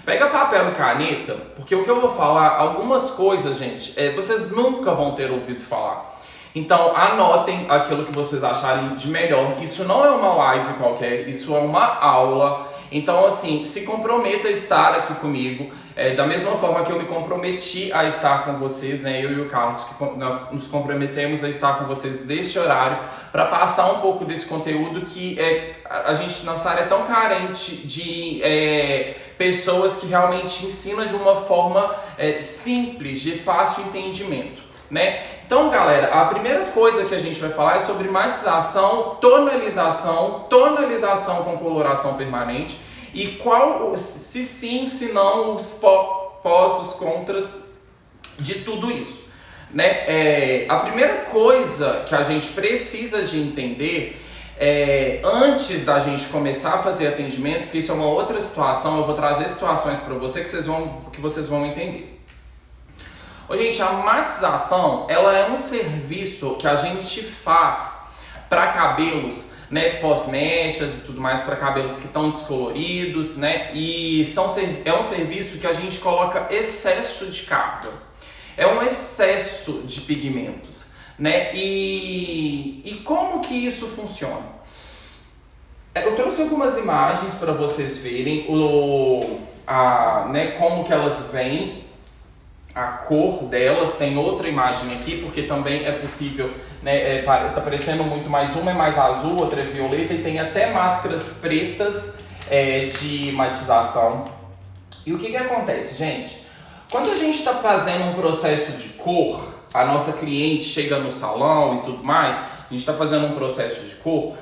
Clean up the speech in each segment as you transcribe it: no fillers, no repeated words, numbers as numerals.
Pega papel e caneta, porque o que eu vou falar, algumas coisas, gente, vocês nunca vão ter ouvido falar. Então, anotem aquilo que vocês acharem de melhor. Isso não é uma live qualquer, isso é uma aula. Então, assim, se comprometa a estar aqui comigo. Da mesma forma que eu me comprometi a estar com vocês, né? Eu e o Carlos, que nós nos comprometemos a estar com vocês deste horário, para passar um pouco desse conteúdo que a gente, nossa área é tão carente de pessoas que realmente ensinam de uma forma simples, de fácil entendimento. Né? Então, galera, a primeira coisa que a gente vai falar é sobre matização, tonalização com coloração permanente e qual, se sim, se não, os pós, os contras de tudo isso. Né? A primeira coisa que a gente precisa de entender antes da gente começar a fazer atendimento, porque isso é uma outra situação, eu vou trazer situações para você que vocês vão entender. Gente, a matização, ela é um serviço que a gente faz para cabelos, né, pós-mechas e tudo mais, para cabelos que estão descoloridos, né, e é um serviço que a gente coloca excesso de carga, é um excesso de pigmentos, né, e como que isso funciona? Eu trouxe algumas imagens para vocês verem né, como que elas vêm, a cor delas. Tem outra imagem aqui, porque também é possível, né, tá parecendo muito, mas uma é mais azul, outra é violeta, e tem até máscaras pretas de matização. E o que acontece, gente? Quando a gente está fazendo um processo de cor, a nossa cliente chega no salão e tudo mais, a gente está fazendo um processo de cor,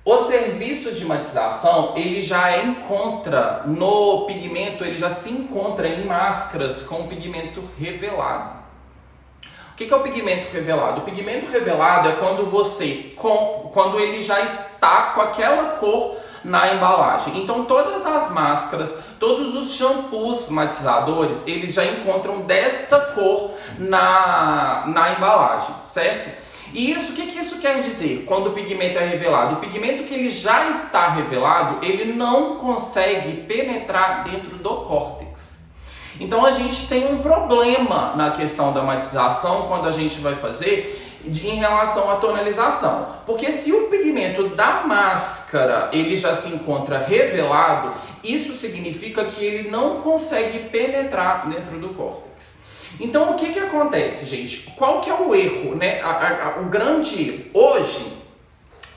o serviço de matização, ele já encontra no pigmento, ele já se encontra em máscaras com pigmento revelado. O que é o pigmento revelado? O pigmento revelado é quando ele já está com aquela cor na embalagem. Então todas as máscaras, todos os shampoos matizadores, eles já encontram desta cor na embalagem, certo? E isso, o que isso quer dizer quando o pigmento é revelado? O pigmento que ele já está revelado, ele não consegue penetrar dentro do córtex. Então a gente tem um problema na questão da matização quando a gente vai fazer em relação à tonalização. Porque se o pigmento da máscara ele já se encontra revelado, isso significa que ele não consegue penetrar dentro do córtex. Então o que acontece, gente? Qual que é o erro, né? O grande erro. Hoje,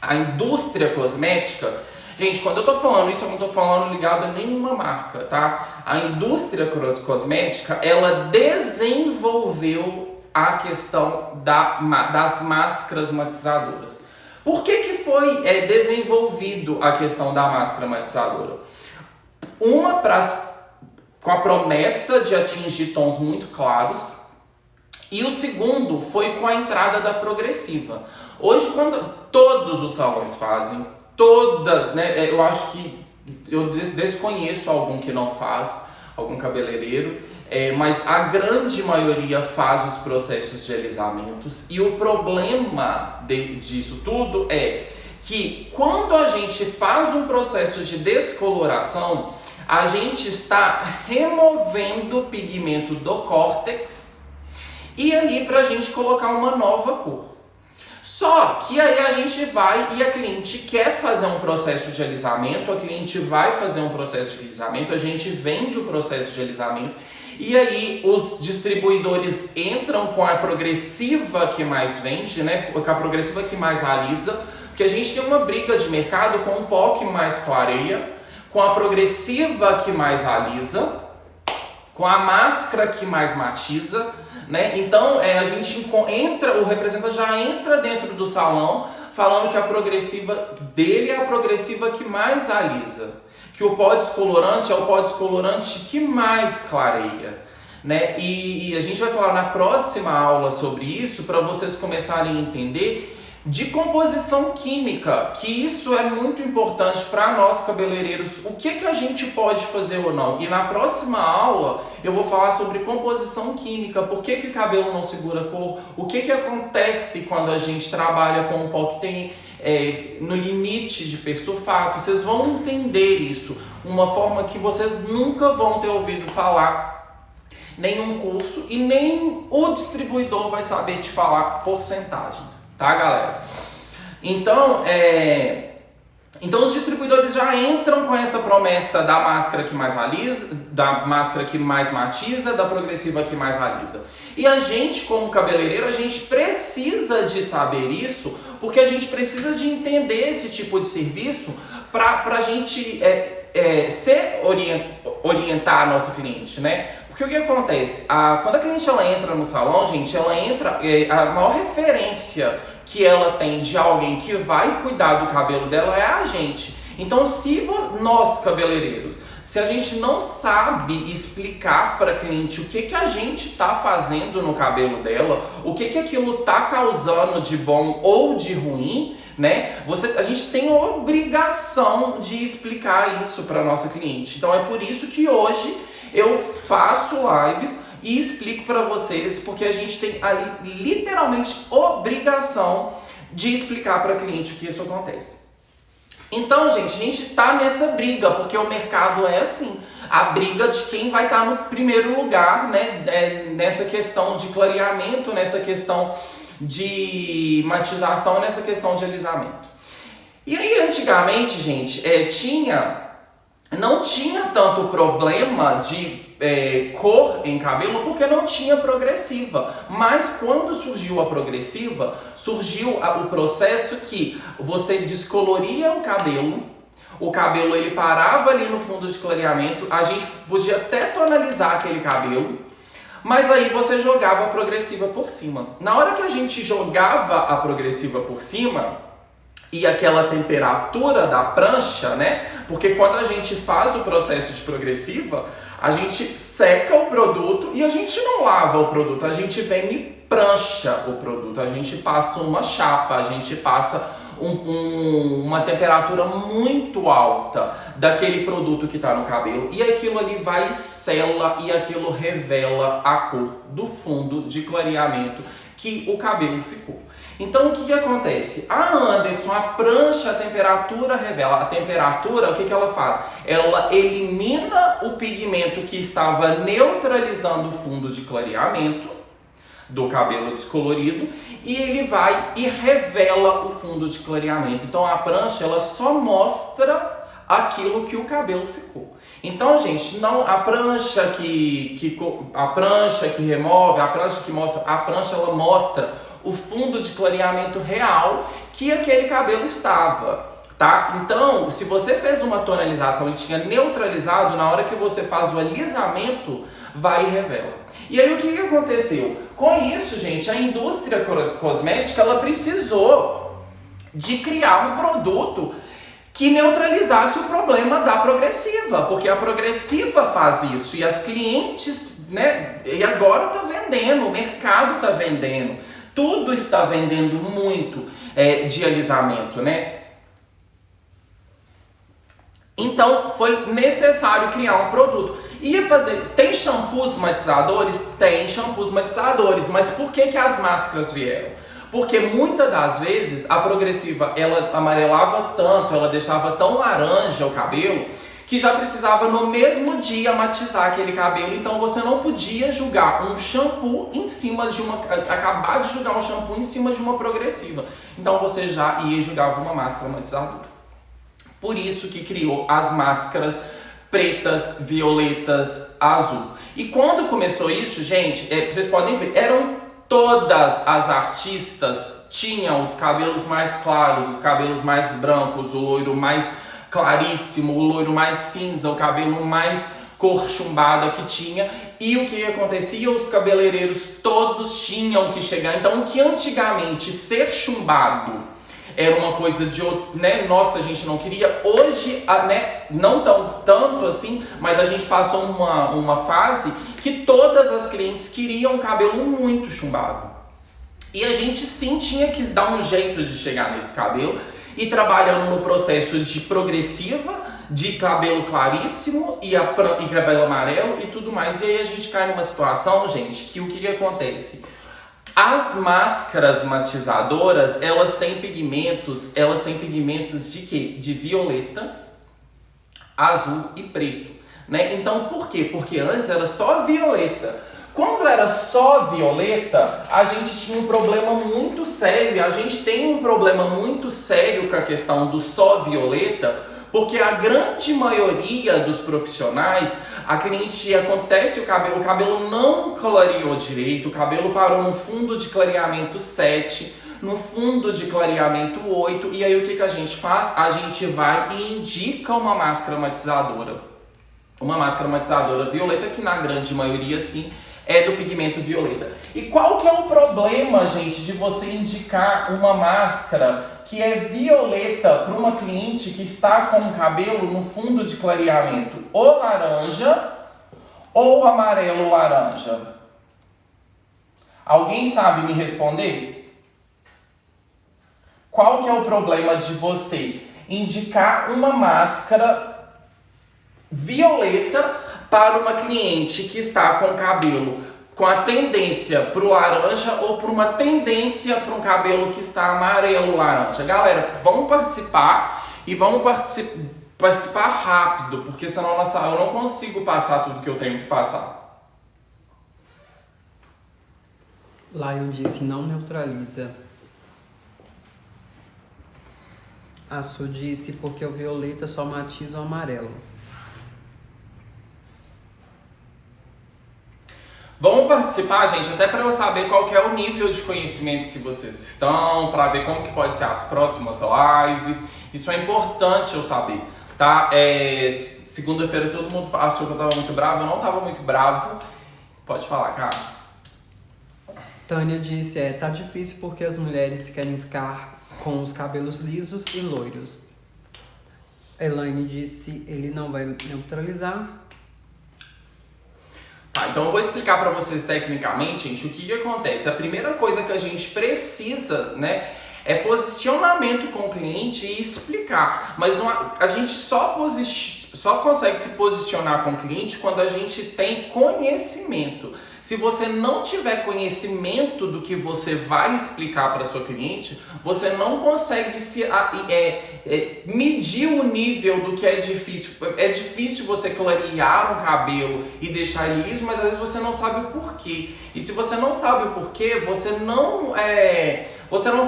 a indústria cosmética, gente, quando eu tô falando isso, eu não tô falando ligado a nenhuma marca, tá? A indústria cosmética, ela desenvolveu a questão das máscaras matizadoras. Por que foi desenvolvido a questão da máscara matizadora? Uma com a promessa de atingir tons muito claros, e o segundo foi com a entrada da progressiva. Hoje, quando todos os salões fazem, né, eu acho que eu desconheço algum que não faz, algum cabeleireiro, mas a grande maioria faz os processos de alisamentos, e o problema disso tudo é que quando a gente faz um processo de descoloração, a gente está removendo o pigmento do córtex e ali para a gente colocar uma nova cor. Só que aí a gente vai e a cliente quer fazer um processo de alisamento, a cliente vai fazer um processo de alisamento, a gente vende o processo de alisamento e aí os distribuidores entram com a progressiva que mais vende, né? Com a progressiva que mais alisa, porque a gente tem uma briga de mercado com o pó que mais clareia, com a progressiva que mais alisa, com a máscara que mais matiza, né? Então a gente entra, o representante já entra dentro do salão falando que a progressiva dele é a progressiva que mais alisa, que o pó descolorante é o pó descolorante que mais clareia, né? E a gente vai falar na próxima aula sobre isso para vocês começarem a entender de composição química, que isso é muito importante para nós cabeleireiros, o que a gente pode fazer ou não. E na próxima aula eu vou falar sobre composição química, por que o cabelo não segura cor, o que acontece quando a gente trabalha com um pó que tem no limite de persulfato. Vocês vão entender isso, uma forma que vocês nunca vão ter ouvido falar, nenhum curso, e nem o distribuidor vai saber te falar porcentagens, tá, galera? Então os distribuidores já entram com essa promessa da máscara que mais alisa, da máscara que mais matiza, da progressiva que mais alisa. E a gente, como cabeleireiro, a gente precisa de saber isso, porque a gente precisa de entender esse tipo de serviço para a gente orientar a nossa cliente, né? Porque o que acontece? Quando a cliente ela entra no salão, gente, ela entra, a maior referência que ela tem de alguém que vai cuidar do cabelo dela é a gente. Então, se nós, cabeleireiros, se a gente não sabe explicar para a cliente o que a gente está fazendo no cabelo dela, o que aquilo está causando de bom ou de ruim, né? A gente tem a obrigação de explicar isso para nossa cliente. Então, é por isso que hoje eu faço lives e explico para vocês, porque a gente tem ali literalmente obrigação de explicar para a cliente o que isso acontece. Então, gente, a gente tá nessa briga, porque o mercado é assim, a briga de quem vai estar no primeiro lugar, né, nessa questão de clareamento, nessa questão de matização, nessa questão de alisamento. E aí, antigamente, gente, não tinha tanto problema de cor em cabelo, porque não tinha progressiva. Mas quando surgiu a progressiva, surgiu o processo que você descoloria o cabelo ele parava ali no fundo de clareamento, a gente podia até tonalizar aquele cabelo, mas aí você jogava a progressiva por cima. Na hora que a gente jogava a progressiva por cima, e aquela temperatura da prancha, né? Porque quando a gente faz o processo de progressiva, a gente seca o produto e a gente não lava o produto, a gente vem e prancha o produto, a gente passa uma chapa, a gente passa uma temperatura muito alta daquele produto que está no cabelo, e aquilo ali vai e sela, e aquilo revela a cor do fundo de clareamento que o cabelo ficou. Então o que acontece? A Anderson, a prancha, a temperatura revela. A temperatura, o que ela faz? Ela elimina o pigmento que estava neutralizando o fundo de clareamento do cabelo descolorido, e ele vai e revela o fundo de clareamento. Então a prancha, ela só mostra aquilo que o cabelo ficou. Então, gente, não a prancha que remove, a prancha que mostra, a prancha ela mostra o fundo de clareamento real que aquele cabelo estava, tá? Então, se você fez uma tonalização e tinha neutralizado, na hora que você faz o alisamento, vai e revela. E aí o que aconteceu? Com isso, gente, a indústria cosmética ela precisou de criar um produto que neutralizasse o problema da progressiva, porque a progressiva faz isso e as clientes, né, e agora tá vendendo, o mercado tá vendendo, tudo está vendendo muito de alisamento, né? Então foi necessário criar um produto. Tem shampoos matizadores? Tem shampoos matizadores, mas por que as máscaras vieram? Porque muitas das vezes a progressiva ela amarelava tanto, ela deixava tão laranja o cabelo, que já precisava no mesmo dia matizar aquele cabelo. Então você não podia jogar um shampoo em cima de acabar de jogar um shampoo em cima de uma progressiva. Então você já ia e jogava uma máscara matizadora. Por isso que criou as máscaras pretas, violetas, azuis. E quando começou isso, gente, vocês podem ver, todas as artistas tinham os cabelos mais claros, os cabelos mais brancos, o loiro mais claríssimo, o loiro mais cinza, o cabelo mais cor chumbada que tinha. E o que acontecia? Os cabeleireiros todos tinham que chegar. Então, o que antigamente ser chumbado era uma coisa de, né, nossa, a gente não queria. Hoje, né, não tanto assim, mas a gente passou uma fase que todas as clientes queriam um cabelo muito chumbado. E a gente sim tinha que dar um jeito de chegar nesse cabelo, e trabalhando no processo de progressiva, de cabelo claríssimo e cabelo amarelo e tudo mais. E aí a gente cai numa situação, gente, que o que acontece? As máscaras matizadoras, elas têm pigmentos de quê? De violeta, azul e preto, né? Então por quê? Porque antes era só violeta. Quando era só violeta, a gente tinha um problema muito sério, a gente tem um problema muito sério com a questão do só violeta, porque a grande maioria dos profissionais, a cliente acontece o cabelo não clareou direito, o cabelo parou no fundo de clareamento 7, no fundo de clareamento 8, e aí o que a gente faz? A gente vai e indica uma máscara matizadora. Uma máscara matizadora violeta, que na grande maioria, sim, é do pigmento violeta. E qual que é o problema, gente, de você indicar uma máscara que é violeta para uma cliente que está com o cabelo no fundo de clareamento ou laranja ou amarelo laranja? Alguém sabe me responder? Qual que é o problema de você indicar uma máscara violeta para uma cliente que está com cabelo com a tendência para o laranja ou por uma tendência para um cabelo que está amarelo laranja? Galera, vamos participar e vamos participar rápido, porque senão eu não consigo passar tudo que eu tenho que passar. Lion disse não neutraliza. A Su disse porque o violeta só matiza o amarelo. Vamos participar, gente, até para eu saber qual que é o nível de conhecimento que vocês estão, para ver como que pode ser as próximas lives. Isso é importante eu saber, tá? Segunda-feira todo mundo achou que eu tava muito bravo, eu não tava muito bravo. Pode falar, Carlos. Tânia disse, tá difícil porque as mulheres querem ficar com os cabelos lisos e loiros. Elaine disse, ele não vai neutralizar. Tá, então eu vou explicar para vocês tecnicamente, gente, o que acontece. A primeira coisa que a gente precisa, né, é posicionamento com o cliente e explicar. Mas a gente só consegue se posicionar com o cliente quando a gente tem conhecimento. Se você não tiver conhecimento do que você vai explicar para sua cliente, você não consegue medir o nível do que é difícil. É difícil você clarear um cabelo e deixar ele liso, mas às vezes você não sabe o porquê. E se você não sabe o porquê, você não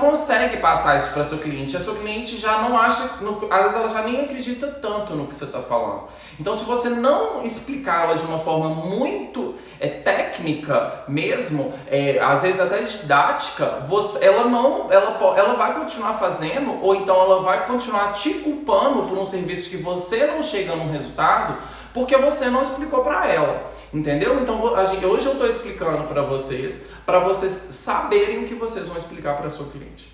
consegue passar isso para seu cliente. A sua cliente já não acha, às vezes ela já nem acredita tanto no que você está falando. Então, se você não explicar ela de uma forma muito técnica mesmo, às vezes até didática, ela vai continuar fazendo, ou então ela vai continuar te culpando por um serviço que você não chega no resultado, porque você não explicou para ela, entendeu? Então, hoje eu estou explicando para vocês saberem o que vocês vão explicar para sua cliente.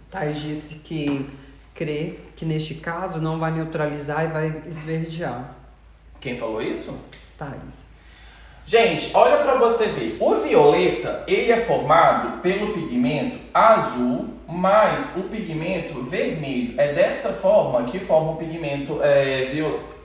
Thais disse que crê que neste caso não vai neutralizar e vai esverdear. Quem falou isso? Thais. Gente, olha para você ver. O violeta, ele é formado pelo pigmento azul mais o pigmento vermelho. É dessa forma que forma o pigmento violeta.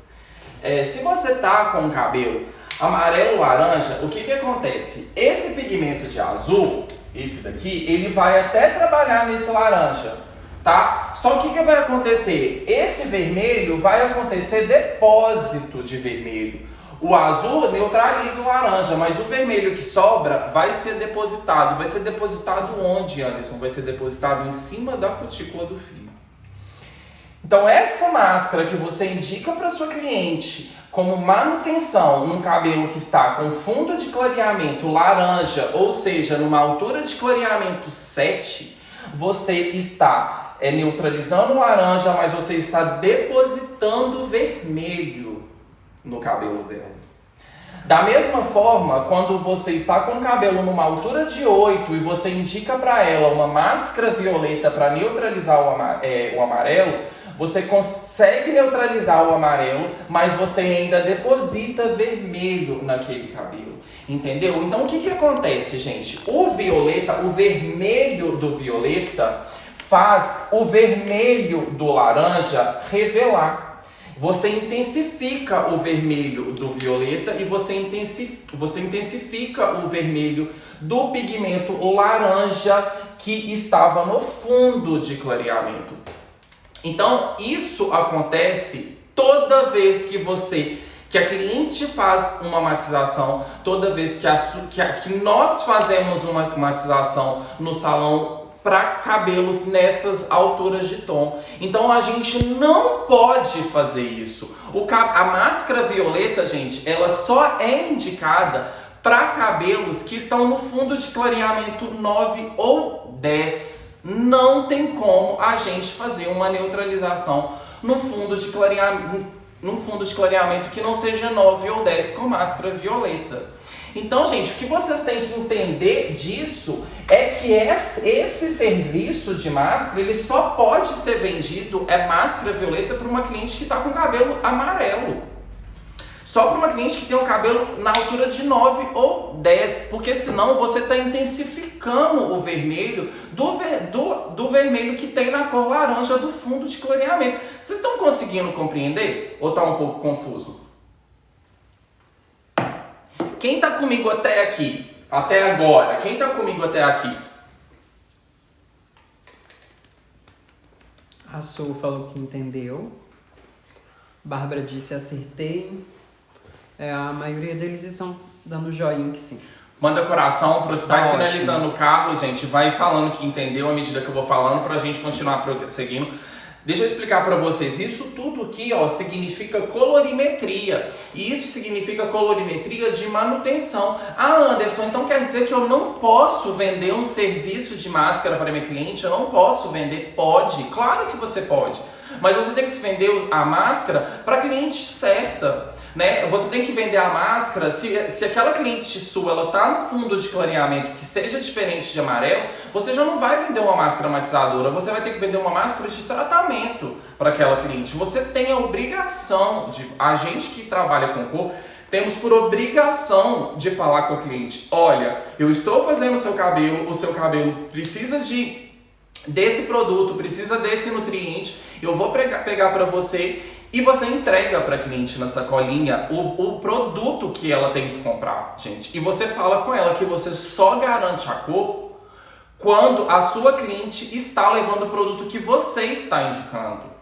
Se você tá com o cabelo amarelo laranja, o que acontece? Esse pigmento de azul, esse daqui, ele vai até trabalhar nesse laranja, tá? Só que o que vai acontecer? Esse vermelho vai acontecer depósito de vermelho. O azul neutraliza o laranja, mas o vermelho que sobra vai ser depositado. Vai ser depositado onde, Anderson? Vai ser depositado em cima da cutícula do fio. Então essa máscara que você indica para sua cliente como manutenção num cabelo que está com fundo de clareamento laranja, ou seja, numa altura de clareamento 7, você está neutralizando o laranja, mas você está depositando vermelho no cabelo dela. Da mesma forma, quando você está com o cabelo numa altura de 8 e você indica para ela uma máscara violeta para neutralizar o amarelo, você consegue neutralizar o amarelo, mas você ainda deposita vermelho naquele cabelo, entendeu? Então o que acontece, gente? O vermelho do violeta faz o vermelho do laranja revelar. Você intensifica o vermelho do violeta e você intensifica o vermelho do pigmento laranja que estava no fundo de clareamento. Então, isso acontece toda vez que a cliente faz uma matização, toda vez que nós fazemos uma matização no salão para cabelos nessas alturas de tom. Então a gente não pode fazer isso. A máscara violeta, gente, ela só é indicada para cabelos que estão no fundo de clareamento 9 ou 10. Não tem como a gente fazer uma neutralização no fundo de clareamento que não seja 9 ou 10 com máscara violeta. Então, gente, o que vocês têm que entender disso é que esse serviço de máscara, ele só pode ser vendido, máscara violeta, para uma cliente que está com cabelo amarelo. Só para uma cliente que tem o cabelo na altura de 9 ou 10, porque senão você está intensificando o vermelho do vermelho que tem na cor laranja do fundo de clareamento. Vocês estão conseguindo compreender? Ou está um pouco confuso? Quem está comigo até aqui? Até agora? Quem está comigo até aqui? A Su falou que entendeu. Bárbara disse acertei. A maioria deles estão dando joinha que sim. Manda coração, vai ótimo. sinalizando o carro, gente. Vai falando que entendeu à medida que eu vou falando pra gente continuar seguindo. Deixa eu explicar para vocês, isso tudo aqui, ó, significa colorimetria, e isso significa colorimetria de manutenção. Ah, Anderson, então quer dizer que eu não posso vender um serviço de máscara para minha cliente? Eu não posso vender? Pode, claro que você pode, mas você tem que vender a máscara para a cliente certa, né? Você tem que vender a máscara, se aquela cliente sua, ela tá no fundo de clareamento que seja diferente de amarelo, você já não vai vender uma máscara matizadora, você vai ter que vender uma máscara de tratamento para aquela cliente. Você tem a obrigação, a gente que trabalha com cor, temos por obrigação de falar com o cliente, olha, eu estou fazendo o seu cabelo precisa desse produto, precisa desse nutriente, eu vou pegar para você. E você entrega para a cliente na sacolinha o produto que ela tem que comprar, gente. E você fala com ela que você só garante a cor quando a sua cliente está levando o produto que você está indicando.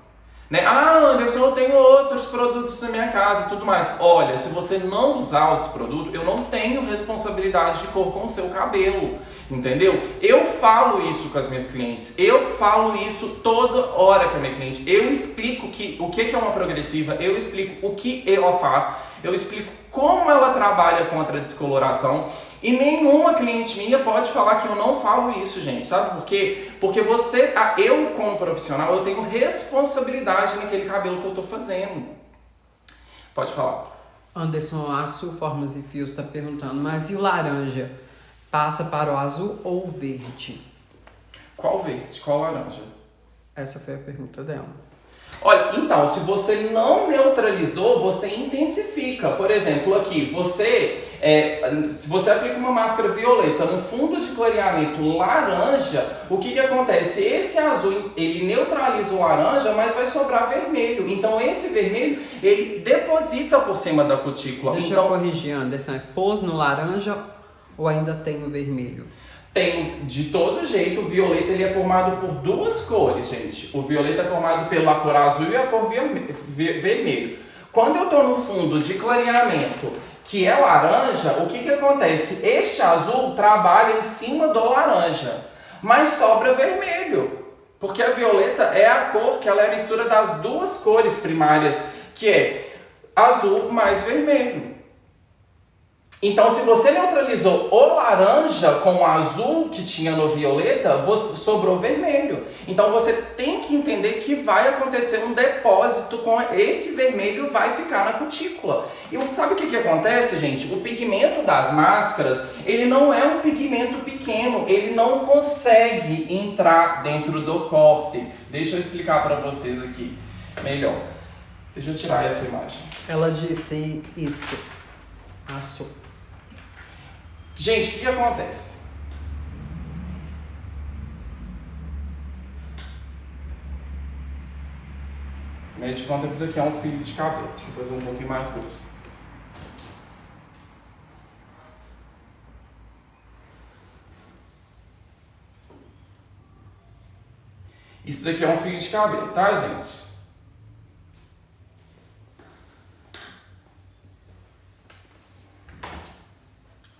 Né? Ah, Anderson, eu tenho outros produtos na minha casa e tudo mais. Olha, se você não usar esse produto, eu não tenho responsabilidade de cor com o seu cabelo, entendeu? Eu falo isso com as minhas clientes, eu falo isso toda hora com a minha cliente. Eu explico o que é uma progressiva, eu explico o que ela faz, eu explico como ela trabalha contra a descoloração. E nenhuma cliente minha pode falar que eu não falo isso, gente. Sabe por quê? Porque eu como profissional, eu tenho responsabilidade naquele cabelo que eu tô fazendo. Pode falar. Anderson, a Su Formas e Fios está perguntando, mas e o laranja? Passa para o azul ou o verde? Qual verde? Qual laranja? Essa foi a pergunta dela. Olha, então, se você não neutralizou, você intensifica. Por exemplo, aqui, se você aplica uma máscara violeta no fundo de clareamento laranja, o que acontece? Esse azul, ele neutraliza o laranja, mas vai sobrar vermelho. Então, esse vermelho, ele deposita por cima da cutícula. Deixa eu corrigir, Anderson. Pôs no laranja ou ainda tem o vermelho? Tem de todo jeito. O violeta ele é formado por duas cores, gente. O violeta é formado pela cor azul e a cor vermelho. Quando eu estou no fundo de clareamento que é laranja, o que acontece? Este azul trabalha em cima do laranja, mas sobra vermelho. Porque a violeta é a cor que ela é a mistura das duas cores primárias, que é azul mais vermelho. Então, se você neutralizou o laranja com o azul que tinha no violeta, sobrou vermelho. Então, você tem que entender que vai acontecer um depósito com esse vermelho, vai ficar na cutícula. E sabe o que acontece, gente? O pigmento das máscaras, ele não é um pigmento pequeno, ele não consegue entrar dentro do córtex. Deixa eu explicar para vocês aqui melhor. Deixa eu tirar essa imagem. Ela disse isso. Gente, o que acontece? Meio de conta que isso aqui é um fio de cabelo. Deixa eu fazer um pouquinho mais grosso. Isso daqui é um fio de cabelo, tá, gente?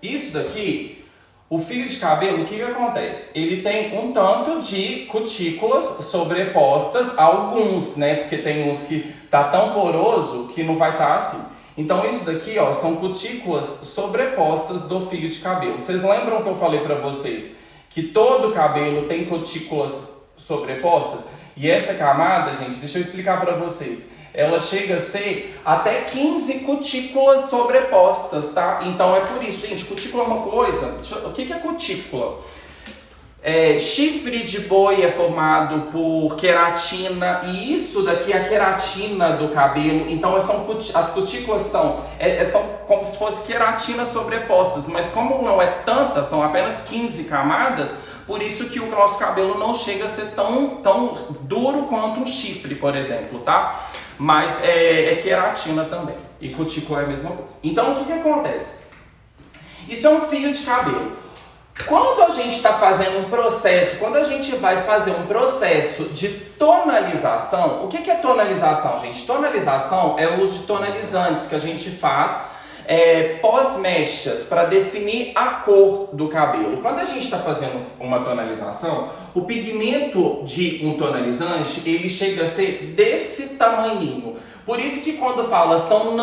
Isso daqui, o fio de cabelo, o que acontece? Ele tem um tanto de cutículas sobrepostas, alguns, né? Porque tem uns que tá tão poroso que não vai estar assim. Então isso daqui, ó, são cutículas sobrepostas do fio de cabelo. Vocês lembram que eu falei pra vocês que todo cabelo tem cutículas sobrepostas? E essa camada, gente, deixa eu explicar pra vocês. Ela chega a ser até 15 cutículas sobrepostas, tá? Então é por isso, gente, cutícula é uma coisa. O que é cutícula? Chifre de boi é formado por queratina, e isso daqui é a queratina do cabelo. Então as cutículas são como se fosse queratina sobrepostas, mas como não é tanta, são apenas 15 camadas, por isso que o nosso cabelo não chega a ser tão duro quanto um chifre, por exemplo, tá? Mas é queratina também, e cutícula é a mesma coisa. Então o que acontece? Isso é um fio de cabelo. Quando a gente está fazendo um processo, quando a gente vai fazer um processo de tonalização, o que é tonalização, gente? Tonalização é o uso de tonalizantes que a gente faz pós-mechas para definir a cor do cabelo. Quando a gente está fazendo uma tonalização, o pigmento de um tonalizante, ele chega a ser desse tamanhinho. Por isso que quando fala são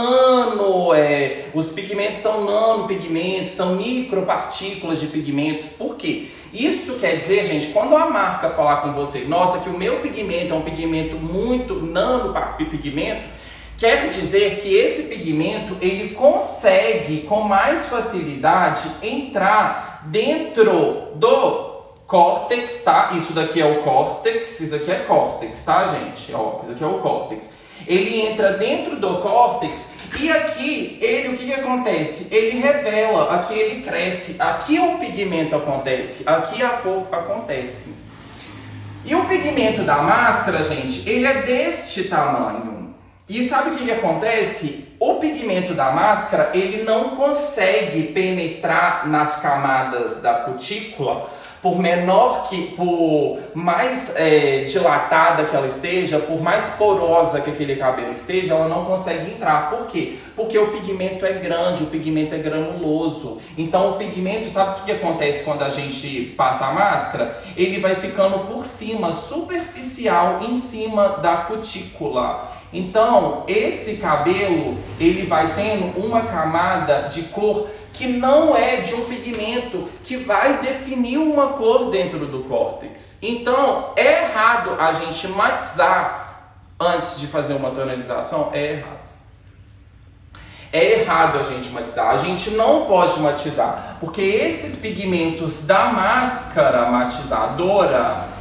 os pigmentos são nanopigmentos, são micropartículas de pigmentos. Por quê? Isso quer dizer, gente, quando a marca falar com você, nossa, que o meu pigmento é um pigmento muito nanopigmento, quer dizer que esse pigmento, ele consegue com mais facilidade entrar dentro do córtex, tá? Isso daqui é o córtex, isso aqui é córtex, tá, gente? Ó, isso aqui é o córtex. Ele entra dentro do córtex e aqui, o que acontece? Ele revela, aqui ele cresce, aqui o pigmento acontece, aqui a cor acontece. E o pigmento da máscara, gente, ele é deste tamanho. E sabe o que acontece? O pigmento da máscara, ele não consegue penetrar nas camadas da cutícula, por mais dilatada que ela esteja, por mais porosa que aquele cabelo esteja, ela não consegue entrar. Por quê? Porque o pigmento é grande, o pigmento é granuloso. Então o pigmento, sabe o que acontece quando a gente passa a máscara? Ele vai ficando por cima, superficial, em cima da cutícula. Então, esse cabelo, ele vai tendo uma camada de cor que não é de um pigmento que vai definir uma cor dentro do córtex. Então, é errado a gente matizar antes de fazer uma tonalização? É errado. É errado a gente matizar. A gente não pode matizar, porque esses pigmentos da máscara matizadora,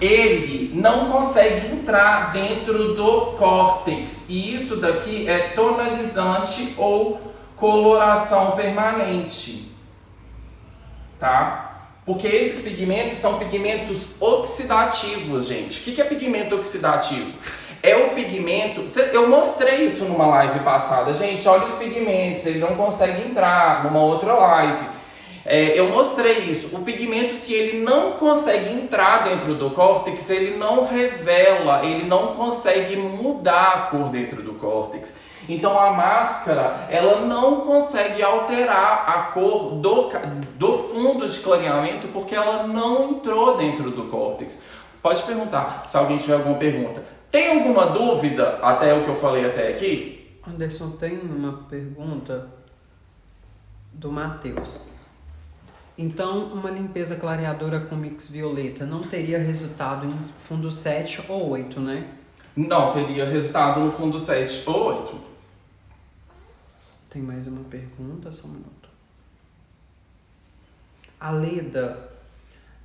ele não consegue entrar dentro do córtex. E isso daqui é tonalizante ou coloração permanente, tá? Porque esses pigmentos são pigmentos oxidativos, gente. O que é pigmento oxidativo? É o pigmento... Eu mostrei isso numa live passada. Gente, olha os pigmentos, ele não consegue entrar numa outra live. Eu mostrei isso. O pigmento, se ele não consegue entrar dentro do córtex, ele não revela, ele não consegue mudar a cor dentro do córtex. Então a máscara, ela não consegue alterar a cor do fundo de clareamento porque ela não entrou dentro do córtex. Pode perguntar, se alguém tiver alguma pergunta. Tem alguma dúvida até o que eu falei até aqui? Anderson, tem uma pergunta do Matheus. Então, uma limpeza clareadora com mix violeta não teria resultado em fundo 7 ou 8, né? Não, teria resultado no fundo 7 ou 8. Tem mais uma pergunta, só um minuto. A Leda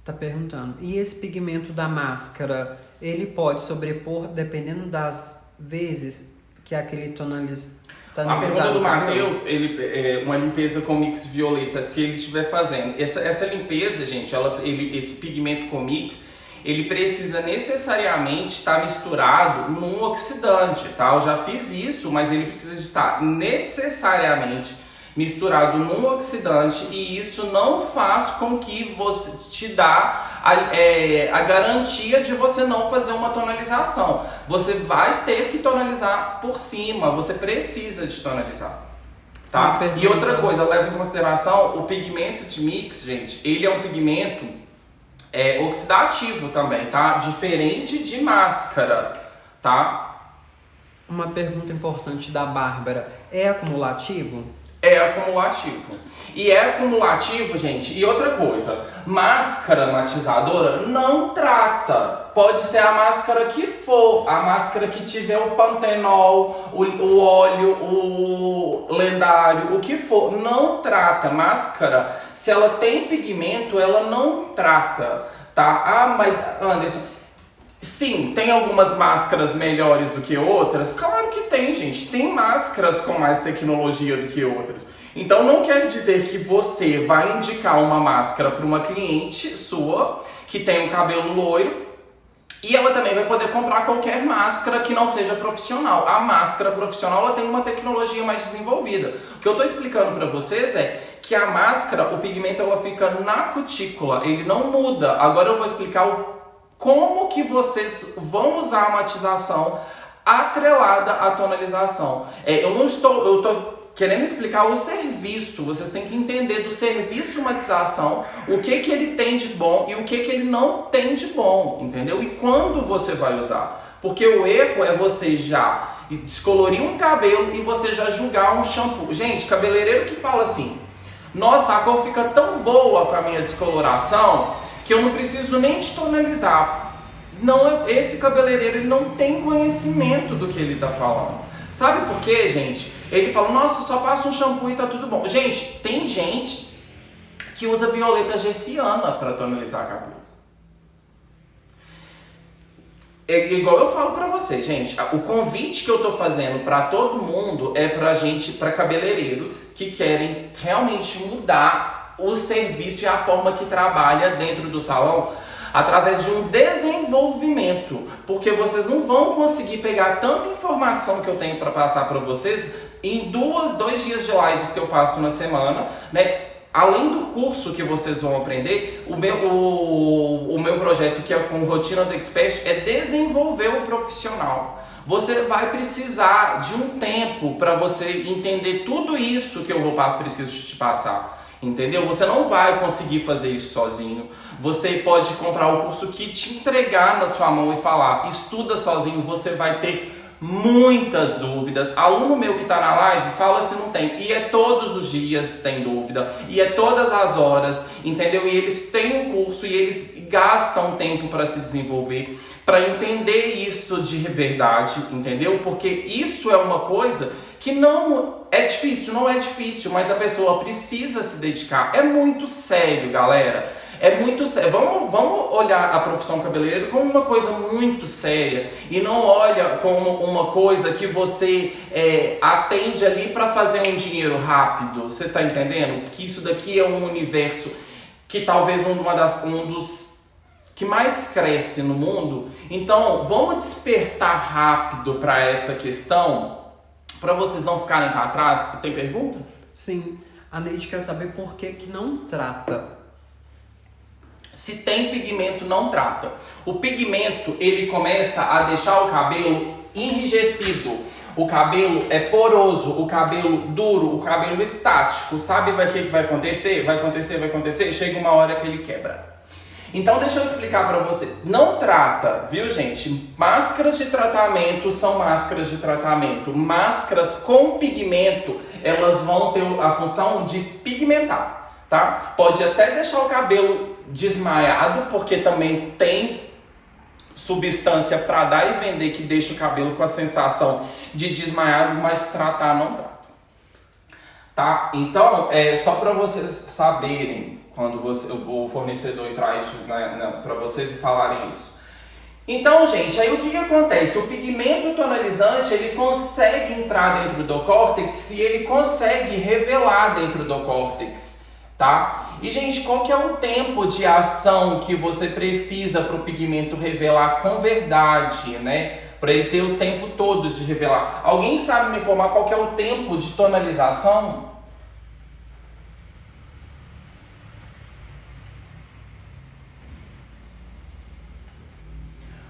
tá perguntando, e esse pigmento da máscara, ele pode sobrepor dependendo das vezes que aquele tonalizado? A pergunta do Matheus, uma limpeza com mix violeta, se ele estiver fazendo. Essa limpeza, gente, esse pigmento com mix, ele precisa necessariamente estar misturado num oxidante, tá? Eu já fiz isso, mas ele precisa estar necessariamente misturado num oxidante, e isso não faz com que você te dá a garantia de você não fazer uma tonalização. Você vai ter que tonalizar por cima, você precisa de tonalizar. tá? E outra coisa, leva em consideração o pigmento de mix, gente, ele é um pigmento oxidativo também, tá? Diferente de máscara, tá? Uma pergunta importante da Bárbara, é acumulativo? É acumulativo. E é acumulativo, gente. E outra coisa, máscara matizadora não trata. Pode ser a máscara que for, a máscara que tiver o pantenol, o óleo, o lendário, o que for, não trata. Máscara, se ela tem pigmento, ela não trata, tá? Ah, mas Anderson, sim, tem algumas máscaras melhores do que outras? Claro que tem, gente. Tem máscaras com mais tecnologia do que outras. Então não quer dizer que você vai indicar uma máscara para uma cliente sua que tem um cabelo loiro e ela também vai poder comprar qualquer máscara que não seja profissional. A máscara profissional ela tem uma tecnologia mais desenvolvida. O que eu estou explicando para vocês é que a máscara, o pigmento ela fica na cutícula, ele não muda. Agora eu vou explicar como que vocês vão usar a matização atrelada à tonalização. Eu estou querendo explicar o serviço, vocês têm que entender do serviço matização, o que ele tem de bom e o que ele não tem de bom, entendeu? E quando você vai usar. Porque o erro é você já descolorir um cabelo e você já julgar um shampoo. Gente, cabeleireiro que fala assim, nossa, a cor fica tão boa com a minha descoloração que eu não preciso nem de tonalizar. Não, esse cabeleireiro ele não tem conhecimento do que ele está falando. Sabe por quê, gente? Ele fala, nossa, só passa um shampoo e tá tudo bom. Gente, tem gente que usa violeta gerciana para tonalizar cabelo. É igual eu falo pra vocês, gente, o convite que eu tô fazendo pra todo mundo é pra cabeleireiros que querem realmente mudar o serviço e a forma que trabalha dentro do salão através de um desenvolvimento, porque vocês não vão conseguir pegar tanta informação que eu tenho para passar para vocês em 2 dias de lives que eu faço na semana, né? Além do curso que vocês vão aprender, o meu projeto, que é com Rotina do Expert, é desenvolver o profissional. Você vai precisar de um tempo para você entender tudo isso que eu preciso te passar. Entendeu? Você não vai conseguir fazer isso sozinho. Você pode comprar o curso que te entregar na sua mão e falar, estuda sozinho, você vai ter muitas dúvidas. Aluno meu que está na live fala se não tem, e é todos os dias tem dúvida, e é todas as horas, entendeu? E eles têm um curso e eles gastam tempo para se desenvolver, para entender isso de verdade, entendeu? Porque isso é uma coisa que não é difícil, mas a pessoa precisa se dedicar. É muito sério, galera. É muito sério. Vamos olhar a profissão cabeleireiro como uma coisa muito séria e não olha como uma coisa que você atende ali para fazer um dinheiro rápido. Você tá entendendo? Que isso daqui é um universo que talvez um dos que mais cresce no mundo. Então, vamos despertar rápido para essa questão, para vocês não ficarem para trás. Tem pergunta? Sim. A Neide quer saber por que não trata. Se tem pigmento, não trata. O pigmento, ele começa a deixar o cabelo enrijecido. O cabelo é poroso, o cabelo duro, o cabelo estático. Sabe o que vai acontecer? Vai acontecer. Chega uma hora que ele quebra. Então deixa eu explicar pra você. Não trata, viu, gente? Máscaras de tratamento são máscaras de tratamento. Máscaras com pigmento, elas vão ter a função de pigmentar, tá? Pode até deixar o cabelo desmaiado, porque também tem substância para dar e vender que deixa o cabelo com a sensação de desmaiado, mas tratar não trata. Tá? Então, só para vocês saberem, quando o fornecedor entrar para vocês e falarem isso. Então, gente, aí o que acontece? O pigmento tonalizante, ele consegue entrar dentro do córtex e ele consegue revelar dentro do córtex, tá? E, gente, qual que é o tempo de ação que você precisa para o pigmento revelar com verdade, né? Para ele ter o tempo todo de revelar. Alguém sabe me informar qual que é o tempo de tonalização?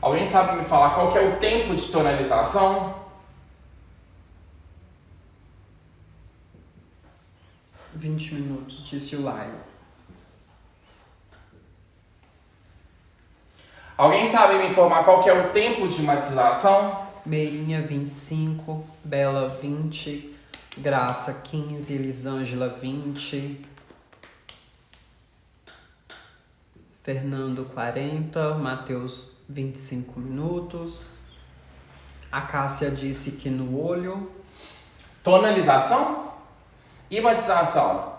Alguém sabe me falar qual que é o tempo de tonalização? 20 minutos, disse o Laio. Alguém sabe me informar qual que é o tempo de matização? Meirinha 25, Bela 20, Graça 15, Elisângela 20, Fernando 40, Matheus 25 minutos. A Cássia disse que no olho. Tonalização e matização.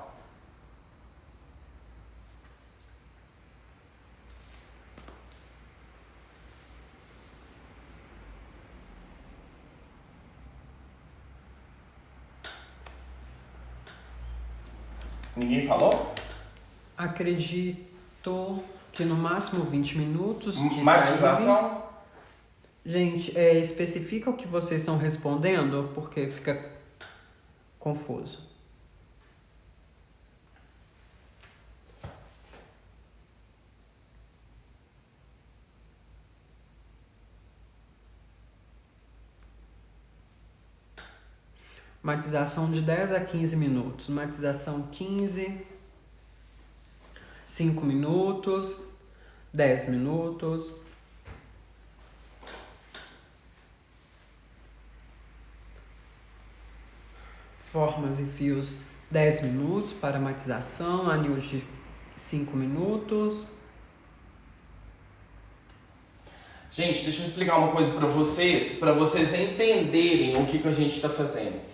Ninguém falou? Acredito que no máximo 20 minutos. Disse Matização? Gente, especifica o que vocês estão respondendo, porque fica confuso. Matização de 10 a 15 minutos. Matização 15, 5 minutos, 10 minutos. Formas e fios 10 minutos para matização. Anil de 5 minutos. Gente, deixa eu explicar uma coisa para vocês entenderem o que a gente está fazendo.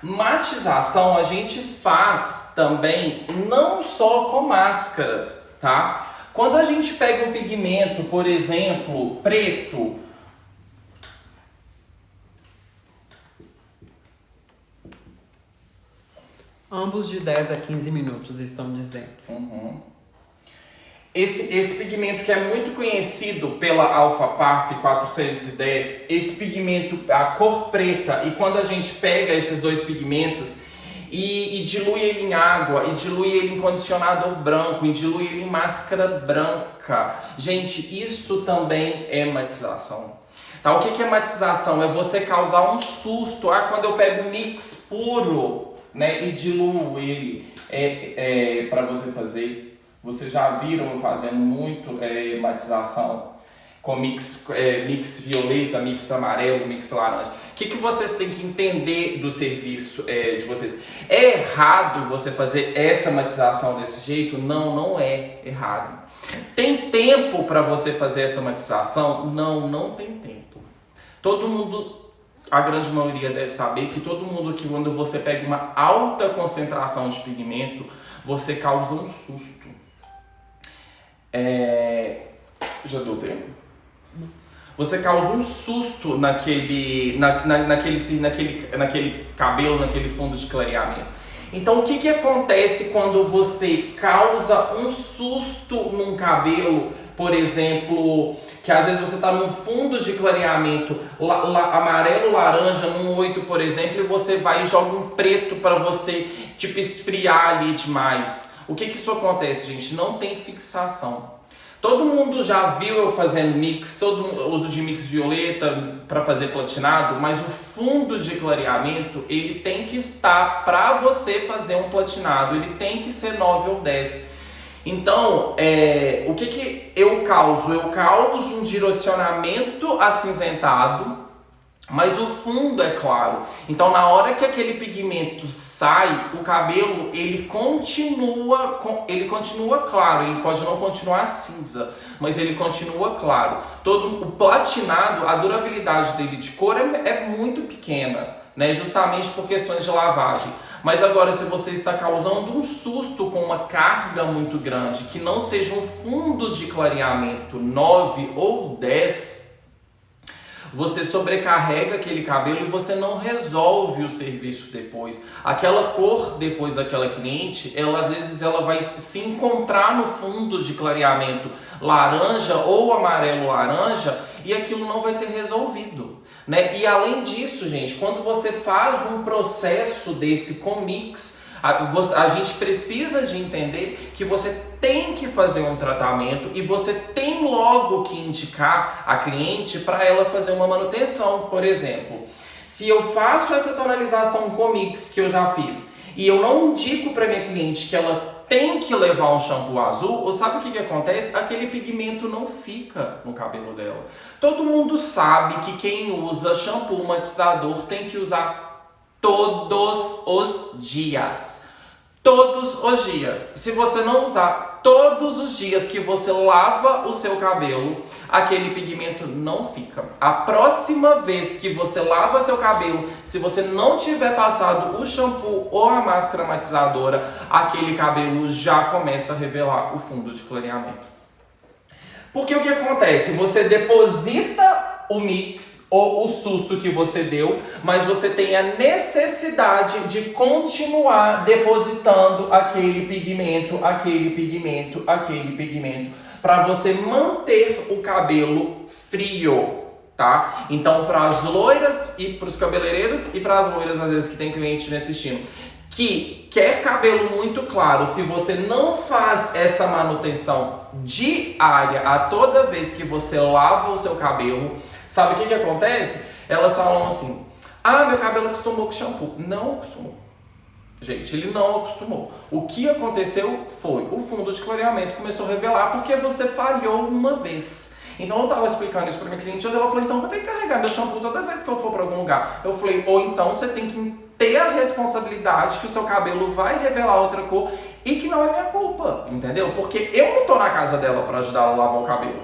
Matização a gente faz também não só com máscaras, tá? Quando a gente pega um pigmento, por exemplo, preto, ambos de 10 a 15 minutos, estão dizendo. Esse pigmento que é muito conhecido pela Alpha Parf 410, esse pigmento, a cor preta, e quando a gente pega esses dois pigmentos e dilui ele em água, e dilui ele em condicionador branco, e dilui ele em máscara branca, gente, isso também é matização. Tá? O que é matização? É você causar um susto. Quando eu pego mix puro, né, e diluo ele para você fazer. Vocês já viram eu fazendo muito matização com mix violeta, mix amarelo, mix laranja. O que vocês têm que entender do serviço de vocês? É errado você fazer essa matização desse jeito? Não, não é errado. Tem tempo para você fazer essa matização? Não, não tem tempo. Todo mundo, a grande maioria deve saber que todo mundo que quando você pega uma alta concentração de pigmento, você causa um susto. Já deu tempo? Você causa um susto naquele cabelo, naquele fundo de clareamento. Então o que acontece quando você causa um susto num cabelo, por exemplo, que às vezes você está num fundo de clareamento amarelo, laranja, num 8, por exemplo, e você vai e joga um preto para você tipo esfriar ali demais. O que isso acontece, gente? Não tem fixação. Todo mundo já viu eu fazendo mix, uso de mix violeta para fazer platinado, mas o fundo de clareamento, ele tem que estar para você fazer um platinado, ele tem que ser 9 ou 10. Então, o que eu causo? Eu causo um direcionamento acinzentado, mas o fundo é claro. Então, na hora que aquele pigmento sai, o cabelo ele continua claro. Ele pode não continuar cinza, mas ele continua claro. O platinado, a durabilidade dele de cor é muito pequena, né? Justamente por questões de lavagem. Mas agora, se você está causando um susto com uma carga muito grande, que não seja um fundo de clareamento 9 ou 10, você sobrecarrega aquele cabelo e você não resolve o serviço depois. Aquela cor depois daquela cliente, às vezes ela vai se encontrar no fundo de clareamento laranja ou amarelo laranja e aquilo não vai ter resolvido, né? E além disso, gente, quando você faz um processo desse com mix, a gente precisa de entender que você tem que fazer um tratamento e você tem logo que indicar a cliente para ela fazer uma manutenção. Por exemplo, se eu faço essa tonalização com mix que eu já fiz e eu não indico para minha cliente que ela tem que levar um shampoo azul, ou sabe o que acontece? Aquele pigmento não fica no cabelo dela. Todo mundo sabe que quem usa shampoo matizador tem que usar todos os dias. Todos os dias. Se você não usar todos os dias que você lava o seu cabelo, aquele pigmento não fica. A próxima vez que você lava seu cabelo, se você não tiver passado o shampoo ou a máscara matizadora, aquele cabelo já começa a revelar o fundo de clareamento. Porque o que acontece? Você deposita o mix ou o susto que você deu, mas você tem a necessidade de continuar depositando aquele pigmento, para você manter o cabelo frio, tá? Então, para as loiras e para os cabeleireiros e para as loiras, às vezes, que tem cliente me assistindo, que quer cabelo muito claro, se você não faz essa manutenção diária a toda vez que você lava o seu cabelo, sabe o que acontece? Elas falam assim, meu cabelo acostumou com shampoo. Não acostumou. Gente, ele não acostumou. O que aconteceu foi, o fundo de clareamento começou a revelar porque você falhou uma vez. Então eu estava explicando isso para minha cliente, ela falou, então eu vou ter que carregar meu shampoo toda vez que eu for para algum lugar. Eu falei, ou então você tem que ter a responsabilidade que o seu cabelo vai revelar outra cor e que não é minha culpa, entendeu? Porque eu não tô na casa dela para ajudar ela a lavar o cabelo.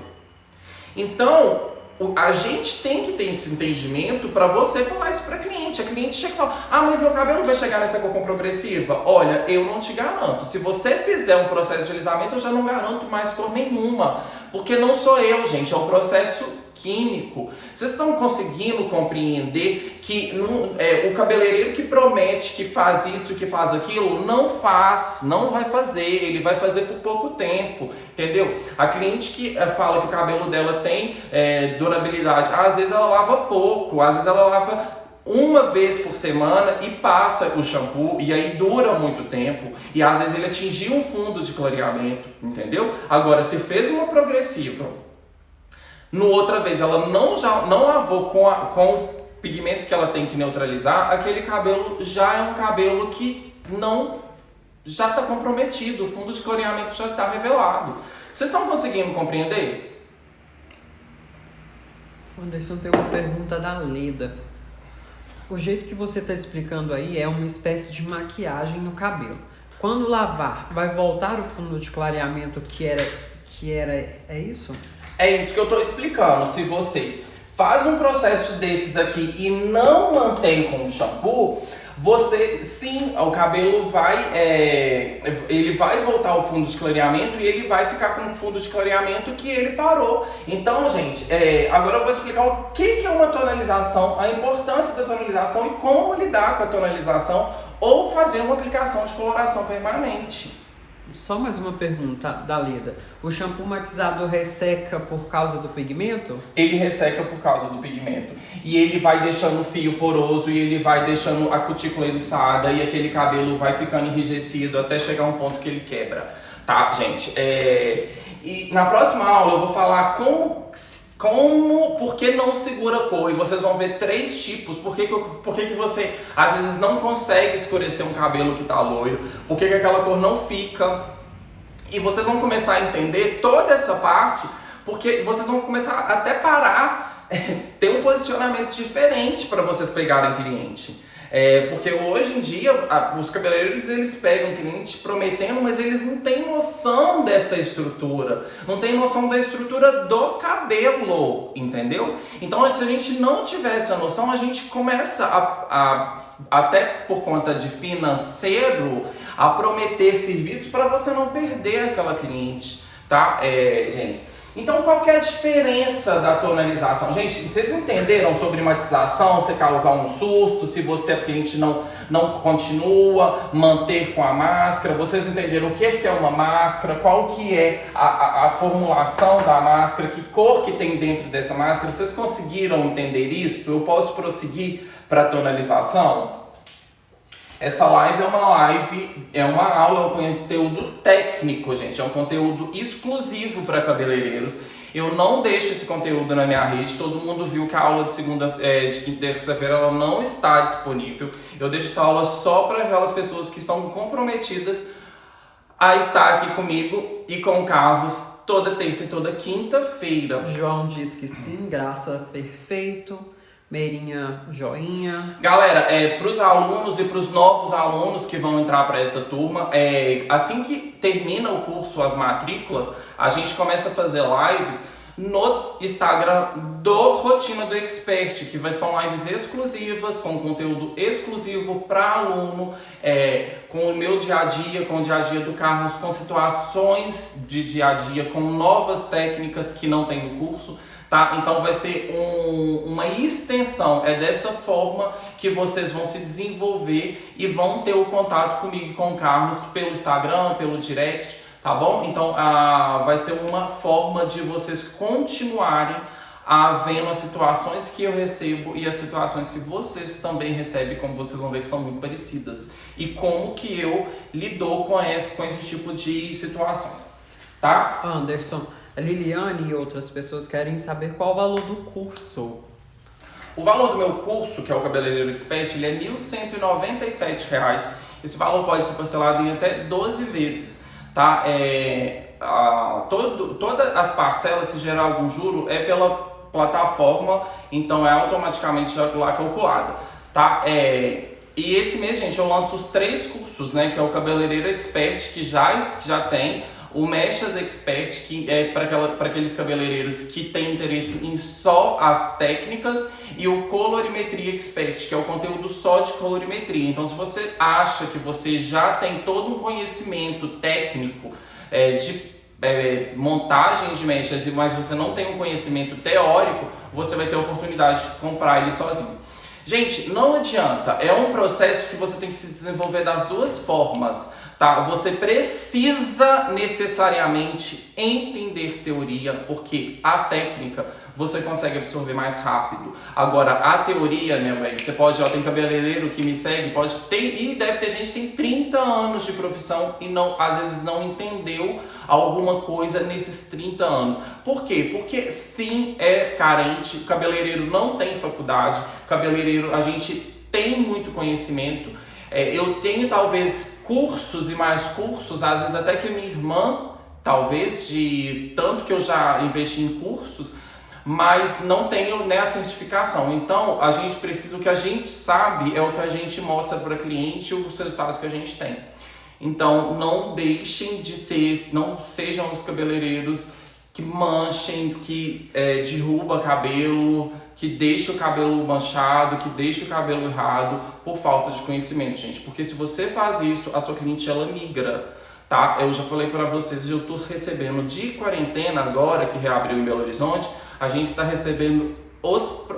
Então, a gente tem que ter esse entendimento para você falar isso para cliente. A cliente chega e fala, mas meu cabelo vai chegar nessa cor progressiva? Olha, eu não te garanto. Se você fizer um processo de alisamento, eu já não garanto mais cor nenhuma. Porque não sou eu, gente, é um processo químico. Vocês estão conseguindo compreender que o cabeleireiro que promete que faz isso, que faz aquilo, não faz, não vai fazer, ele vai fazer por pouco tempo, entendeu? A cliente que fala que o cabelo dela tem durabilidade, às vezes ela lava pouco, às vezes ela lava uma vez por semana e passa o shampoo e aí dura muito tempo e às vezes ele atingiu um fundo de clareamento, entendeu? Agora, se fez uma progressiva, no outra vez ela não lavou com o pigmento que ela tem que neutralizar, aquele cabelo já é um cabelo que já está comprometido, o fundo de clareamento já está revelado. Vocês estão conseguindo compreender? Anderson, tem uma pergunta da Leda. O jeito que você está explicando aí é uma espécie de maquiagem no cabelo. Quando lavar, vai voltar o fundo de clareamento que era, é isso? É isso que eu estou explicando. Se você faz um processo desses aqui e não mantém com o shampoo, o cabelo ele vai voltar ao fundo de clareamento e ele vai ficar com o fundo de clareamento que ele parou. Então, gente, agora eu vou explicar o que é uma tonalização, a importância da tonalização e como lidar com a tonalização ou fazer uma aplicação de coloração permanente. Só mais uma pergunta da Leda. O shampoo matizador resseca por causa do pigmento? Ele resseca por causa do pigmento. E ele vai deixando o fio poroso e ele vai deixando a cutícula eriçada e aquele cabelo vai ficando enrijecido até chegar a um ponto que ele quebra. Tá, gente? E na próxima aula eu vou falar por que não segura cor, e vocês vão ver 3 tipos, por que você às vezes não consegue escurecer um cabelo que tá loiro, por que aquela cor não fica, e vocês vão começar a entender toda essa parte, porque vocês vão começar até parar, ter um posicionamento diferente para vocês pegarem cliente. Porque hoje em dia os cabeleireiros eles pegam cliente prometendo, mas eles não têm noção dessa estrutura, não têm noção da estrutura do cabelo, entendeu? Então se a gente não tiver essa noção, a gente começa até por conta de financeiro, a prometer serviço para você não perder aquela cliente, tá? Gente. Então, qual que é a diferença da tonalização? Gente, vocês entenderam sobre matização, você causar um susto, se você, a cliente, não continua, manter com a máscara? Vocês entenderam o que é uma máscara, qual que é a formulação da máscara, que cor que tem dentro dessa máscara? Vocês conseguiram entender isso? Eu posso prosseguir para a tonalização? Essa live é uma aula, é um conteúdo técnico, gente. É um conteúdo exclusivo para cabeleireiros. Eu não deixo esse conteúdo na minha rede, todo mundo viu que a aula de de quinta e terça-feira ela não está disponível. Eu deixo essa aula só para aquelas pessoas que estão comprometidas a estar aqui comigo e com o Carlos toda terça e toda quinta-feira. João diz que sim, Graça perfeito. Meirinha, joinha. Galera, para os alunos e para os novos alunos que vão entrar para essa turma, assim que termina o curso, as matrículas, a gente começa a fazer lives no Instagram do Rotina do Expert, que são lives exclusivas, com conteúdo exclusivo para aluno, com o meu dia a dia, com o dia a dia do Carlos, com situações de dia a dia, com novas técnicas que não tem no curso. Tá? Então vai ser uma extensão, é dessa forma que vocês vão se desenvolver e vão ter o contato comigo e com o Carlos pelo Instagram, pelo direct, tá bom? Então vai ser uma forma de vocês continuarem vendo as situações que eu recebo e as situações que vocês também recebem, como vocês vão ver que são muito parecidas. E como que eu lido com esse tipo de situações, tá? Anderson, a Liliane e outras pessoas querem saber qual o valor do curso. O valor do meu curso, que é o Cabeleireiro Expert, ele é R$ 1.197. Esse valor pode ser parcelado em até 12 vezes, tá? Todas as parcelas, se gerar algum juro, é pela plataforma, então é automaticamente lá calculada, tá? E esse mês, gente, eu lanço os 3 cursos, né? Que é o Cabeleireiro Expert, que já tem, o Mechas Expert, que é para aqueles cabeleireiros que têm interesse em só as técnicas, e o Colorimetria Expert, que é o conteúdo só de colorimetria. Então, se você acha que você já tem todo um conhecimento técnico de montagem de mechas, mas você não tem um conhecimento teórico, você vai ter a oportunidade de comprar ele sozinho. Gente, não adianta, é um processo que você tem que se desenvolver das duas formas, tá? Você precisa necessariamente entender teoria, porque a técnica você consegue absorver mais rápido. Agora, a teoria, meu bem, você pode, tem cabeleireiro que me segue, e deve ter gente que tem 30 anos de profissão e às vezes não entendeu alguma coisa nesses 30 anos. Por quê? Porque sim, é carente, o cabeleireiro não tem faculdade, cabeleireiro a gente tem muito conhecimento. Eu tenho talvez cursos e mais cursos, às vezes até que minha irmã, talvez, de tanto que eu já investi em cursos, mas não tenho, né, a certificação. Então, a gente precisa, o que a gente sabe é o que a gente mostra para o cliente, os resultados que a gente tem. Então, não deixem de ser, não sejam os cabeleireiros que manchem, que derruba cabelo, que deixa o cabelo manchado, que deixa o cabelo errado por falta de conhecimento, gente. Porque se você faz isso, a sua cliente, ela migra, tá? Eu já falei para vocês, eu tô recebendo de quarentena agora, que reabriu em Belo Horizonte, a gente está recebendo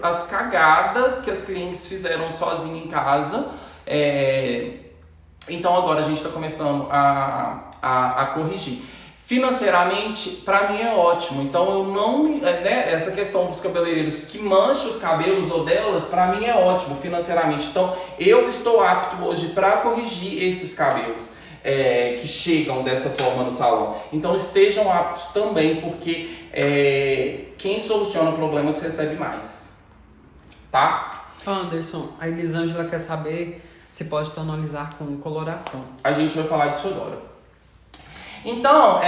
as cagadas que as clientes fizeram sozinhas em casa. Então agora a gente está começando a corrigir. Financeiramente, para mim é ótimo. Então eu não, essa questão dos cabeleireiros que mancham os cabelos ou delas, para mim é ótimo financeiramente. Então eu estou apto hoje para corrigir esses cabelos que chegam dessa forma no salão. Então estejam aptos também, porque quem soluciona problemas recebe mais, tá? Anderson, a Elisângela quer saber se pode tonalizar com coloração. A gente vai falar disso agora. Então,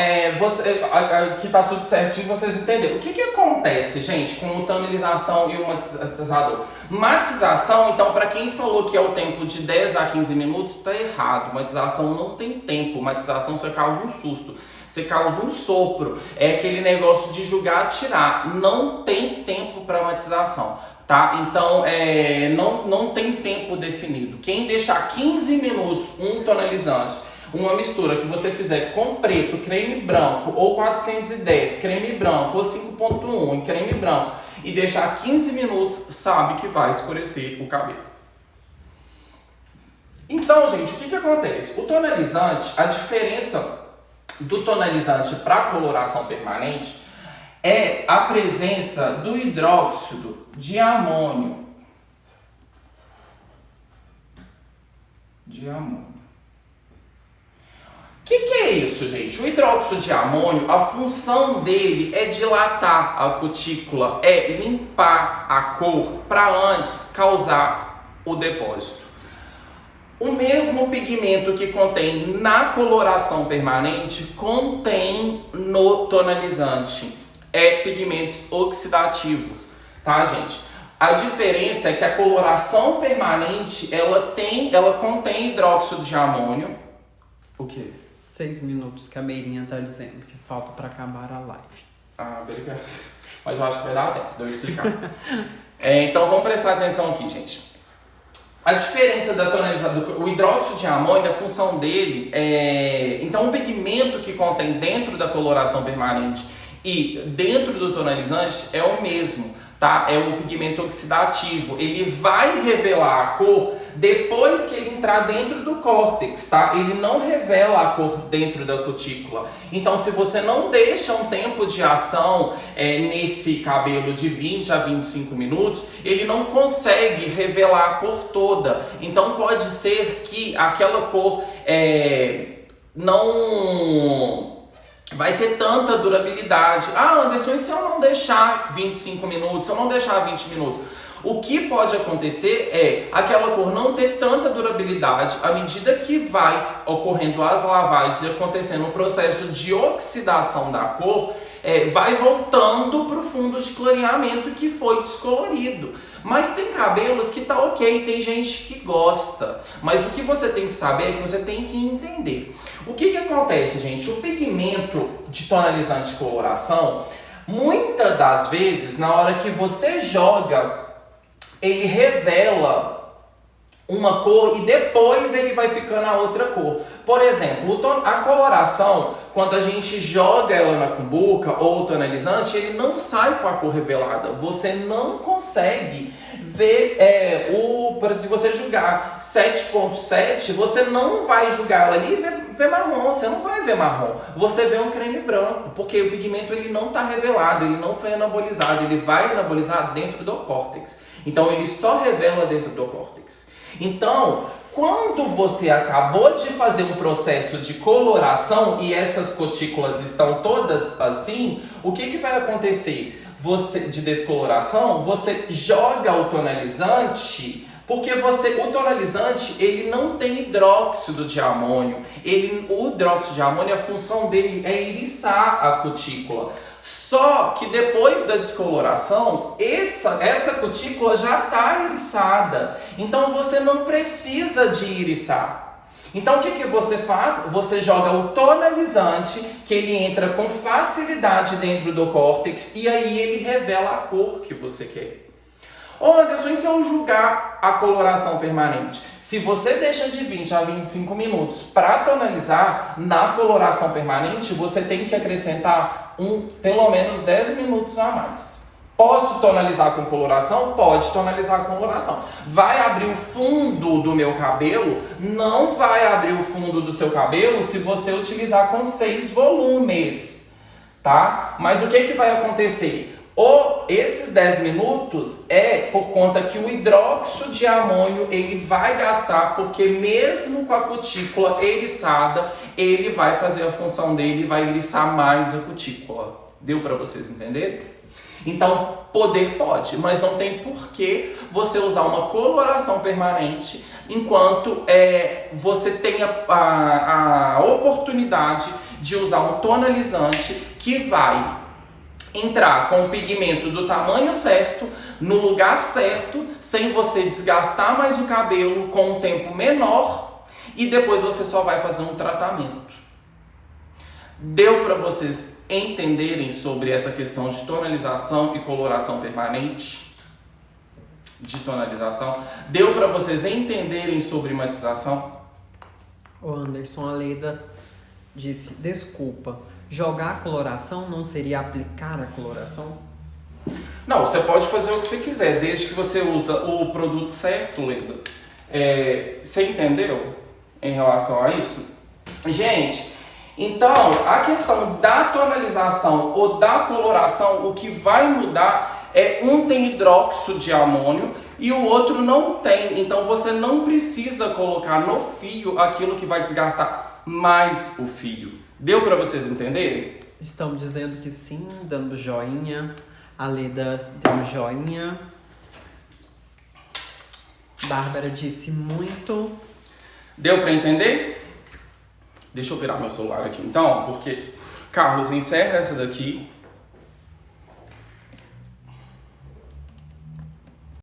aqui tá tudo certinho, vocês entenderam. O que acontece, gente, com tonalização e o matizador? Matização, então, para quem falou que é o tempo de 10 a 15 minutos, tá errado. Matização não tem tempo. Matização você causa um susto, você causa um sopro. É aquele negócio de julgar, tirar. Não tem tempo para matização, tá? Então, não tem tempo definido. Quem deixar 15 minutos um tonalizante, uma mistura que você fizer com preto, creme branco, ou 410, creme branco, ou 5.1 e creme branco, e deixar 15 minutos, sabe que vai escurecer o cabelo. Então, gente, o que acontece? O tonalizante, a diferença do tonalizante para coloração permanente é a presença do hidróxido de amônio. Que é isso, gente? O hidróxido de amônio, a função dele é dilatar a cutícula, é limpar a cor para antes causar o depósito. O mesmo pigmento que contém na coloração permanente contém no tonalizante. É pigmentos oxidativos, tá, gente? A diferença é que a coloração permanente, ela contém hidróxido de amônio. O quê? 6 minutos que a Meirinha tá dizendo que falta para acabar a live. Ah, obrigado. Mas eu acho que vai dar tempo de eu explicar. Então vamos prestar atenção aqui, gente. A diferença da tonalizador, o hidróxido de amônio, a função dele é... Então o pigmento que contém dentro da coloração permanente e dentro do tonalizante é o mesmo, tá? É o pigmento oxidativo. Ele vai revelar a cor depois que ele entrar dentro do córtex, tá? Ele não revela a cor dentro da cutícula. Então, se você não deixa um tempo de ação nesse cabelo de 20 a 25 minutos, ele não consegue revelar a cor toda. Então, pode ser que aquela cor não vai ter tanta durabilidade. Ah, Anderson, e se eu não deixar 25 minutos, se eu não deixar 20 minutos? O que pode acontecer é aquela cor não ter tanta durabilidade à medida que vai ocorrendo as lavagens e acontecendo um processo de oxidação da cor, vai voltando para o fundo de clareamento que foi descolorido. Mas tem cabelos que tá ok, tem gente que gosta. Mas o que você tem que saber é que você tem que entender. O que acontece, gente? O pigmento de tonalizante de coloração, muitas das vezes, na hora que você joga, ele revela uma cor e depois ele vai ficando a outra cor. Por exemplo, a coloração, quando a gente joga ela na cumbuca ou tonalizante, ele não sai com a cor revelada. Você não consegue ver, se você jogar 7.7, você não vai jogar ela ali e ver marrom. Você não vai ver marrom. Você vê um creme branco, porque o pigmento ele não está revelado, ele não foi anabolizado, ele vai anabolizar dentro do córtex. Então ele só revela dentro do córtex. Então, quando você acabou de fazer um processo de coloração e essas cutículas estão todas assim, o que vai acontecer? De descoloração, você joga o tonalizante, porque o tonalizante ele não tem hidróxido de amônio. O hidróxido de amônio, a função dele é iriçar a cutícula. Só que depois da descoloração, essa cutícula já está iriçada. Então você não precisa de iriçar. Então o que você faz? Você joga o tonalizante, que ele entra com facilidade dentro do córtex e aí ele revela a cor que você quer. Ô Anderson, e se eu julgar a coloração permanente? Se você deixa de 20 a 25 minutos para tonalizar, na coloração permanente você tem que acrescentar pelo menos 10 minutos a mais. Posso tonalizar com coloração? Pode tonalizar com coloração. Vai abrir o fundo do meu cabelo? Não vai abrir o fundo do seu cabelo se você utilizar com 6 volumes, tá? Mas o que vai acontecer? Esses 10 minutos é por conta que o hidróxido de amônio ele vai gastar, porque mesmo com a cutícula eriçada, ele vai fazer a função dele e vai eriçar mais a cutícula. Deu para vocês entenderem? Então, poder pode, mas não tem por que você usar uma coloração permanente enquanto você tem a oportunidade de usar um tonalizante que vai entrar com o pigmento do tamanho certo, no lugar certo, sem você desgastar mais o cabelo, com um tempo menor, e depois você só vai fazer um tratamento. Deu para vocês entenderem sobre essa questão de tonalização e coloração permanente? De tonalização? Deu para vocês entenderem sobre matização? O Anderson, a Leida disse, desculpa, jogar a coloração não seria aplicar a coloração? Não, você pode fazer o que você quiser, desde que você usa o produto certo, Leda. Você entendeu em relação a isso? Gente, então, a questão da tonalização ou da coloração, o que vai mudar um tem hidróxido de amônio e o outro não tem. Então, você não precisa colocar no fio aquilo que vai desgastar mais o fio. Deu para vocês entenderem? Estão dizendo que sim, dando joinha. A Leda deu um joinha. Bárbara disse muito. Deu para entender? Deixa eu virar meu celular aqui então, porque Carlos, encerra essa daqui.